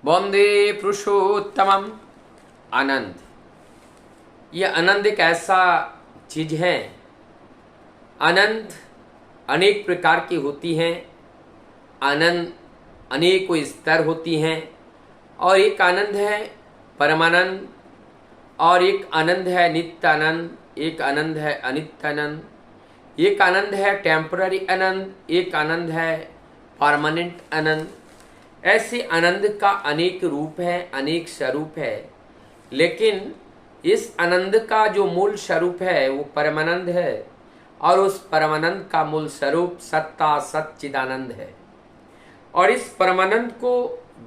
वंदे पुरुषोत्तमम। आनंद, ये आनंद एक ऐसा चीज है। आनंद अनेक प्रकार की होती हैं। आनंद अनेकों स्तर होती हैं। और एक आनंद है परमानंद, और एक आनंद है नित्य आनंद, एक आनंद है अनित्य आनंद, एक आनंद है टेम्पररी आनंद, एक आनंद है परमानेंट आनंद। ऐसे आनंद का अनेक रूप है, अनेक स्वरूप है। लेकिन इस आनंद का जो मूल स्वरूप है वो परमानंद है, और उस परमानंद का मूल स्वरूप सत्ता सच्चिदानंद है। और इस परमानंद को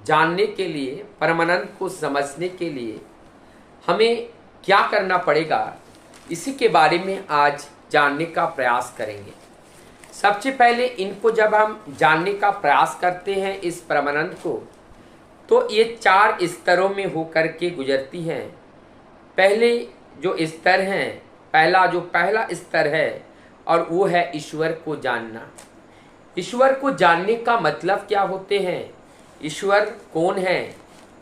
जानने के लिए, परमानंद को समझने के लिए हमें क्या करना पड़ेगा, इसी के बारे में आज जानने का प्रयास करेंगे। सबसे पहले इनको जब हम जानने का प्रयास करते हैं, इस परमानंद को, तो ये 4 स्तरों में होकर के गुजरती हैं। पहले जो स्तर हैं, पहला स्तर है, और वो है ईश्वर को जानना। ईश्वर को जानने का मतलब क्या होते हैं, ईश्वर कौन है।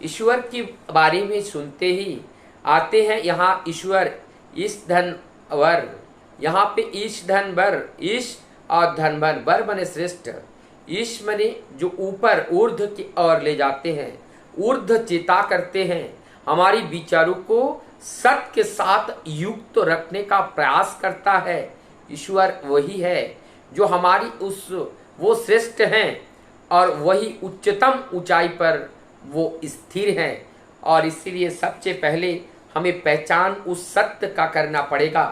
ईश्वर के बारे में सुनते ही आते हैं यहाँ ईश्वर ईश धन वर, यहाँ पे ईश धन वर, ईश और धन वर, वर बने श्रेष्ठ। ईश मने जो ऊपर ऊर्ध्व की ओर ले जाते हैं, ऊर्ध्व चिता करते हैं, हमारी विचारों को सत्य के साथ युक्त रखने का प्रयास करता है। ईश्वर वही है जो हमारी वो श्रेष्ठ हैं, और वही उच्चतम ऊंचाई पर वो स्थिर हैं। और इसीलिए सबसे पहले हमें पहचान उस सत्य का करना पड़ेगा।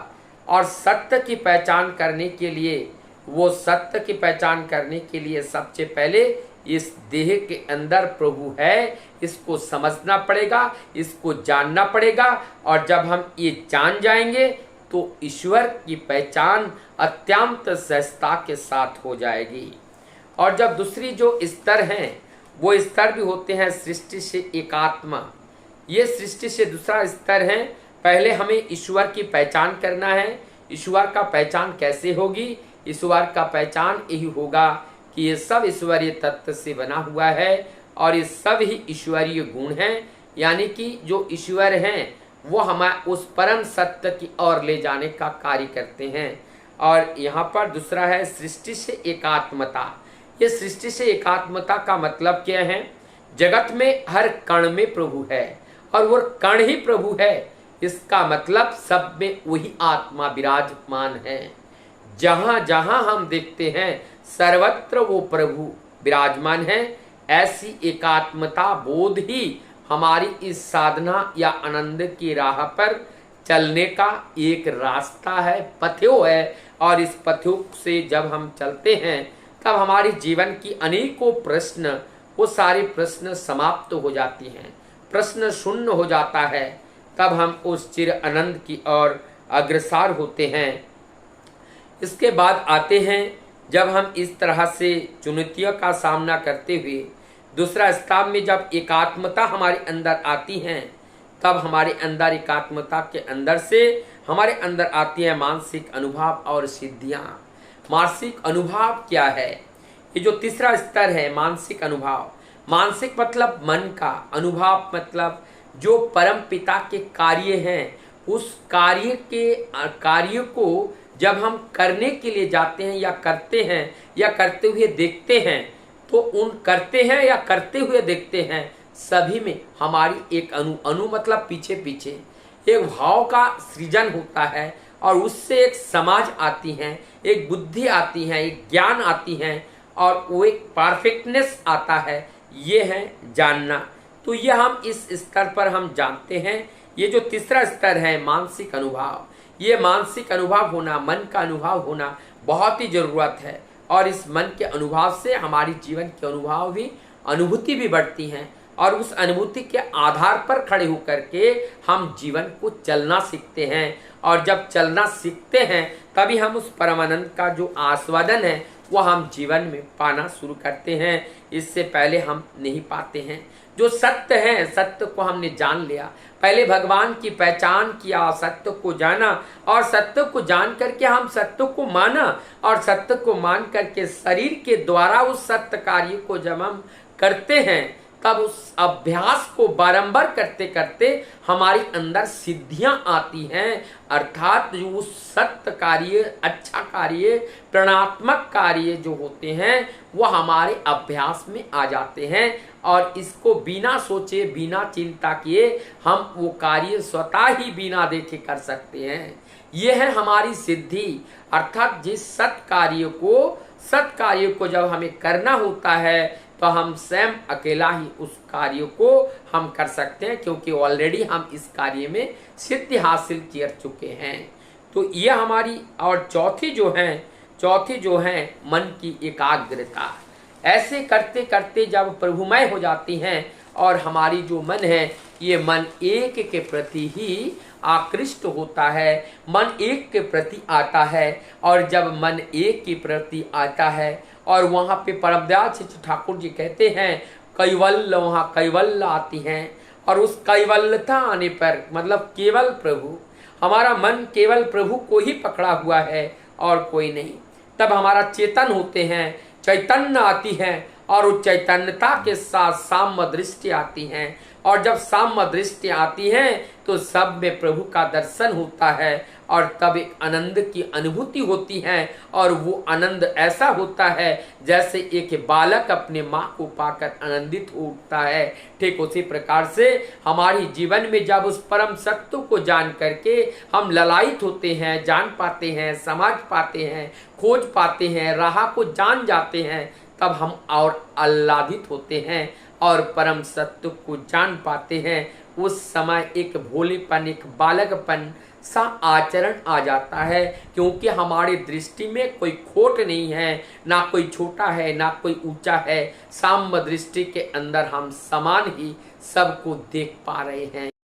और सत्य की पहचान करने के लिए, वो सत्य की पहचान करने के लिए सबसे पहले इस देह के अंदर प्रभु है, इसको समझना पड़ेगा, इसको जानना पड़ेगा। और जब हम ये जान जाएंगे तो ईश्वर की पहचान अत्यंत सहजता के साथ हो जाएगी। और जब दूसरी जो स्तर हैं, वो स्तर भी होते हैं सृष्टि से एकात्मा। ये सृष्टि से दूसरा स्तर है। पहले हमें ईश्वर की पहचान करना है। ईश्वर का पहचान कैसे होगी, ईश्वर का पहचान यही होगा कि ये सब ईश्वरीय तत्व से बना हुआ है, और ये सब ही ईश्वरीय गुण हैं। यानी कि जो ईश्वर हैं वो हमें उस परम सत्य की ओर ले जाने का कार्य करते हैं। और यहाँ पर दूसरा है सृष्टि से एकात्मता। ये सृष्टि से एकात्मता का मतलब क्या है, जगत में हर कण में प्रभु है, और वो कण ही प्रभु है। इसका मतलब सब में वही आत्मा विराजमान है। जहां जहां हम देखते हैं सर्वत्र वो प्रभु विराजमान है। ऐसी एकात्मता बोध ही हमारी इस साधना या आनंद की राह पर चलने का एक रास्ता है, पथ्यो है। और इस पथ्यो से जब हम चलते हैं तब हमारे जीवन की अनेकों प्रश्न, वो सारे प्रश्न समाप्त हो जाती हैं, प्रश्न शून्य हो जाता है। तब हम उस चिर आनंद की ओर अग्रसर होते हैं। इसके बाद आते हैं जब हम इस तरह से चुनौतियों का सामना करते हुए दूसरा स्थान में जब एकात्मता हमारे अंदर आती हैं, तब हमारे अंदर एकात्मता के अंदर से हमारे अंदर आती है मानसिक अनुभव और सिद्धियां। मानसिक अनुभव क्या है, ये जो तीसरा स्तर है मानसिक अनुभव। मानसिक मतलब मन का, अनुभव मतलब जो परम पिता के कार्य हैं, उस कार्य को जब हम करने के लिए जाते हैं या करते हैं या करते हुए देखते हैं, तो उन करते हैं या करते हुए देखते हैं सभी में हमारी एक अनु मतलब पीछे पीछे एक भाव का सृजन होता है, और उससे एक समाज आती है, एक बुद्धि आती है, एक ज्ञान आती है, और वो एक परफेक्टनेस आता है। ये है जानना। तो ये हम इस स्तर पर हम जानते हैं। ये जो तीसरा स्तर है मानसिक अनुभव, ये मानसिक अनुभव होना, मन का अनुभव होना बहुत ही जरूरत है। और इस मन के अनुभव से हमारी जीवन के अनुभव भी, अनुभूति भी बढ़ती हैं, और उस अनुभूति के आधार पर खड़े होकर के हम जीवन को चलना सीखते हैं। और जब चलना सीखते हैं तभी हम उस परमानंद का जो आस्वादन है वो हम जीवन में पाना शुरू करते हैं। इससे पहले हम नहीं पाते हैं। जो सत्य है, सत्य को हमने जान लिया, पहले भगवान की पहचान किया, सत्य को जाना, और सत्य को जान करके हम सत्य को माना, और सत्य को मान करके शरीर के द्वारा उस सत्य कार्य को जब हम करते हैं तब उस अभ्यास को बारंबार करते करते हमारी अंदर सिद्धियां आती हैं, अर्थात जो सत्य कार्य, अच्छा कार्य, प्रेरणात्मक कार्य जो होते हैं वो हमारे अभ्यास में आ जाते हैं और इसको बिना सोचे, बिना चिंता किए हम वो कार्य स्वतः ही बिना देखे कर सकते हैं। ये है हमारी सिद्धि। अर्थात जिस सत्कार्य को जब हमें करना होता है तो हम स्वयं अकेला ही उस कार्य को हम कर सकते हैं, क्योंकि ऑलरेडी हम इस कार्य में सिद्धि हासिल कर चुके हैं। तो ये हमारी और चौथी जो है मन की एकाग्रता। ऐसे करते करते जब प्रभुमय हो जाती हैं और हमारी जो मन है ये मन एक के प्रति ही आकृष्ट होता है, मन एक के प्रति आता है। और जब मन एक के प्रति आता है और वहाँ पे परमदयाल ठाकुर जी कहते हैं कैवल्य, वहाँ कैवल्य आती हैं और उस कैवल्यता आने पर मतलब केवल प्रभु, हमारा मन केवल प्रभु को ही पकड़ा हुआ है और कोई नहीं। तब हमारा चेतन होते हैं, चैतन्य आती है और उस चैतन्यता के साथ साम्य दृष्टि आती हैं और जब साम्य दृष्टि आती है तो सब में प्रभु का दर्शन होता है और तब एक आनंद की अनुभूति होती है और वो आनंद ऐसा होता है जैसे एक बालक अपने माँ को पाकर आनंदित होता है। ठीक उसी प्रकार से हमारी जीवन में जब उस परम सत्य को जान करके हम ललायित होते हैं, जान पाते हैं, समझ पाते हैं, खोज पाते हैं, राह को जान जाते हैं, तब हम और आह्लादित होते हैं और परम सत्य को जान पाते हैं। उस समय एक भोलेपन, एक बालकपन सा आचरण आ जाता है, क्योंकि हमारी दृष्टि में कोई खोट नहीं है, ना कोई छोटा है ना कोई ऊंचा है। साम्य दृष्टि के अंदर हम समान ही सबको देख पा रहे हैं।